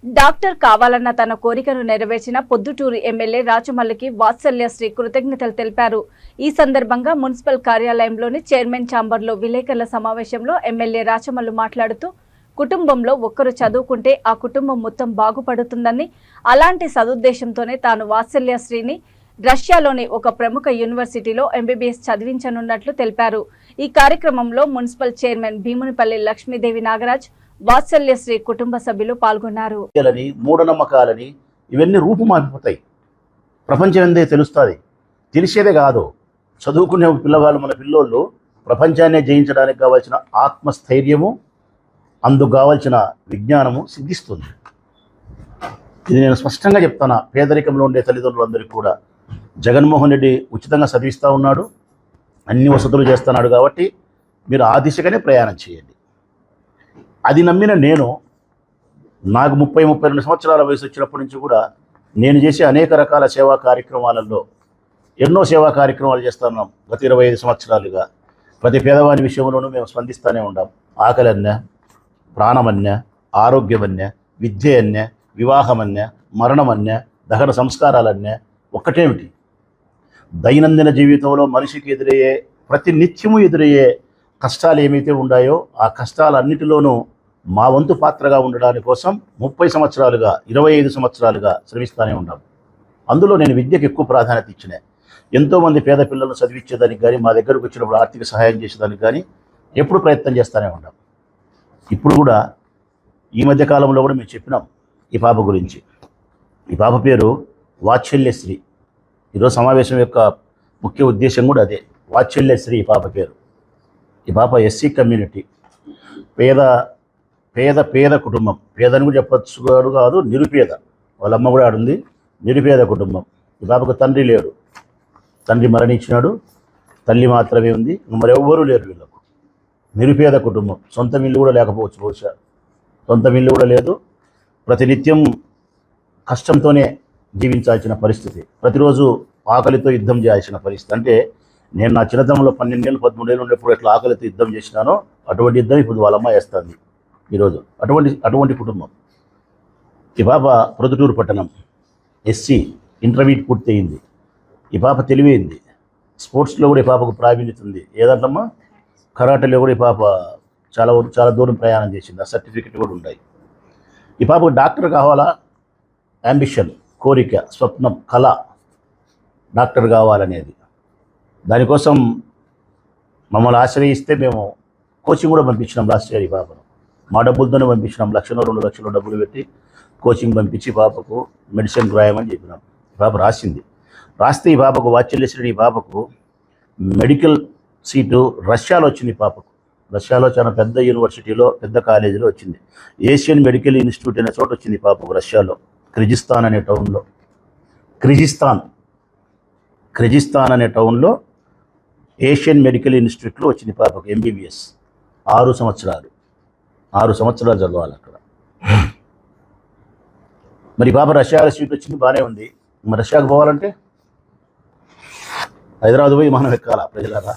Doctor కావాలన్న తన కోరికను నెరవేర్చిన పొద్దుటూరు ఎమ్మెల్యే రాచమల్లికి వాత్సల్యశ్రీ కృతజ్ఞతలు తెలిపారు. ఈ సందర్భంగా మున్సిపల్ కార్యాలయంలోని చైర్మన్ ఛాంబర్లో విలేకరుల సమావేశంలో ఎమ్మెల్యే రాచమల్లు మాట్లాడుతూ కుటుంబంలో ఒక్కరు చదువుకుంటే ఆ కుటుంబం మొత్తం బాగుపడుతుందని, అలాంటి సదుద్దేశంతోనే తాను వాత్సల్యశ్రీని రష్యాలోని ఒక ప్రముఖ యూనివర్సిటీలో ఎంబీబీఎస్ చదివించనున్నట్లు తెలిపారు. ఈ కార్యక్రమంలో మున్సిపల్ చైర్మన్ భీమునిపల్లి లక్ష్మీదేవి నాగరాజ్, వాత్సల్యశ్రీ కుటుంబ సభ్యులు పాల్గొన్నారు. మూఢనమ్మకాలని ఇవన్నీ రూపుమాపిపోతాయి. ప్రపంచం ఎందే తెలుస్తుంది. తెలిసేదే కాదు, చదువుకునే పిల్లవాళ్ళు మన పిల్లోళ్ళు ప్రపంచాన్నే జయించడానికి కావాల్సిన ఆత్మస్థైర్యము, అందుకు కావాల్సిన విజ్ఞానము సిద్ధిస్తుంది. ఇది నేను స్పష్టంగా చెప్తాను. పేదరికంలో ఉండే తల్లిదండ్రులందరికీ కూడా జగన్మోహన్ రెడ్డి ఉచితంగా చదివిస్తూ ఉన్నాడు, అన్ని వసతులు చేస్తున్నాడు. కాబట్టి మీరు ఆ దిశగానే ప్రయాణం చేయండి. అది నమ్మిన నేను, నాకు 30-32 సంవత్సరాల వయసు వచ్చినప్పటి నుంచి కూడా నేను చేసే అనేక రకాల సేవా కార్యక్రమాలలో ఎన్నో సేవా కార్యక్రమాలు చేస్తున్నాం. గత 25 సంవత్సరాలుగా ప్రతి పేదవాని విషయంలోనూ మేము స్పందిస్తూనే ఉన్నాం. ఆకలన్య, ప్రాణమన్య, ఆరోగ్యమన్య, విద్య అన్య, వివాహమన్య, మరణమన్య, దహన సంస్కారాలన్య. ఒక్కటేమిటి, దైనందిన జీవితంలో మనిషికి ఎదురయ్యే ప్రతి నిత్యము ఎదురయ్యే కష్టాలు ఏమైతే ఉన్నాయో ఆ కష్టాలన్నిటిలోనూ మా వంతు పాత్రగా ఉండడానికి కోసం 30 సంవత్సరాలుగా 25 సంవత్సరాలుగా శ్రమిస్తూనే ఉన్నాం. అందులో నేను విద్యకు ఎక్కువ ప్రాధాన్యత ఇచ్చిన. ఎంతోమంది పేద పిల్లలను చదివించేదానికి కానీ, మా దగ్గరకు వచ్చినప్పుడు ఆర్థిక సహాయం చేసేదానికి కానీ ఎప్పుడు ప్రయత్నం చేస్తూనే ఉన్నాం. ఇప్పుడు కూడా ఈ మధ్య కాలంలో కూడా మేము చెప్పినాం ఈ పాప గురించి. ఈ పాప పేరు వాత్సల్యశ్రీ. ఈరోజు సమావేశం యొక్క ముఖ్య ఉద్దేశం కూడా అదే, వాత్సల్యశ్రీ ఈ పాప పేరు. ఈ పాప ఎస్సీ కమ్యూనిటీ, పేద కుటుంబం. పేదని కూడా చెప్పచ్చు కాదు, నిరుపేద. వాళ్ళమ్మ కూడా ఆడుంది. నిరుపేద కుటుంబం. ఈ పాపకు తండ్రి లేడు, తండ్రి మరణించినాడు, తల్లి మాత్రమే ఉంది. మరెవ్వరూ లేరు వీళ్ళకు. నిరుపేద కుటుంబం. సొంత ఇల్లు కూడా లేకపోవచ్చు, బహుశా సొంత ఇల్లు కూడా లేదు. ప్రతినిత్యం కష్టంతోనే జీవించాల్సిన పరిస్థితి. ప్రతిరోజు ఆకలితో యుద్ధం చేయాల్సిన పరిస్థితి. అంటే నేను నా చిన్నతనంలో 12 ఏళ్ళు 13 ఏళ్ళు ఉండేప్పుడు ఎట్లా ఆకలితో యుద్ధం చేసినానో అటువంటి యుద్ధం ఇప్పుడు వాళ్ళమ్మ వేస్తుంది ఈరోజు. అటువంటి కుటుంబం. ఈ పాప ప్రొద్దుటూరు పట్టణం ఎస్సీ, ఇంటర్మీడియట్ పూర్తయింది. ఈ పాప తెలివైంది. స్పోర్ట్స్లో కూడా ఈ పాపకు ప్రావీణ్యత ఉంది. ఏదంటమ్మా, కరాటేలో కూడా ఈ పాప చాలా దూరం ప్రయాణం చేసింది. ఆ సర్టిఫికెట్ కూడా ఉన్నాయి. ఈ పాపకు డాక్టర్ కావాలా, అంబిషన్, కోరిక, స్వప్నం, కళ, డాక్టర్ కావాలనేది. దానికోసం మమ్మల్ని ఆశ్రయిస్తే మేము కోచింగ్ కూడా పంపించినాం లాస్ట్ ఇయర్. ఈ పాపను మా డబ్బులతోనే పంపించినాం. 1,00,000-2 లక్షలు డబ్బులు పెట్టి కోచింగ్ పంపించి పాపకు మెడిసిన్ రాయమని చెప్పినాం. ఈ పాప రాసింది. రాస్తే ఈ పాపకు వాత్సల్యశ్రీ, ఈ పాపకు మెడికల్ సీటు రష్యాలో వచ్చింది. ఈ పాపకు రష్యాలో చాలా పెద్ద యూనివర్సిటీలో, పెద్ద కాలేజీలో వచ్చింది. ఏషియన్ మెడికల్ ఇన్స్టిట్యూట్ అనే చోట వచ్చింది ఈ పాపకు, రష్యాలో క్రిజిస్తాన్ అనే టౌన్లో. క్రిజిస్తాన్ అనే టౌన్లో ఏషియన్ మెడికల్ ఇన్స్టిట్యూట్లో వచ్చింది పాపకు ఎంబీబీఎస్. 6 సంవత్సరాలు చదవాలి అక్కడ. మరి పాప రష్యాలో సీట్ వచ్చింది, బాగానే ఉంది. మరి రష్యాకు పోవాలంటే హైదరాబాద్ పోయి మనం ఎక్కాలా ప్రజలారా?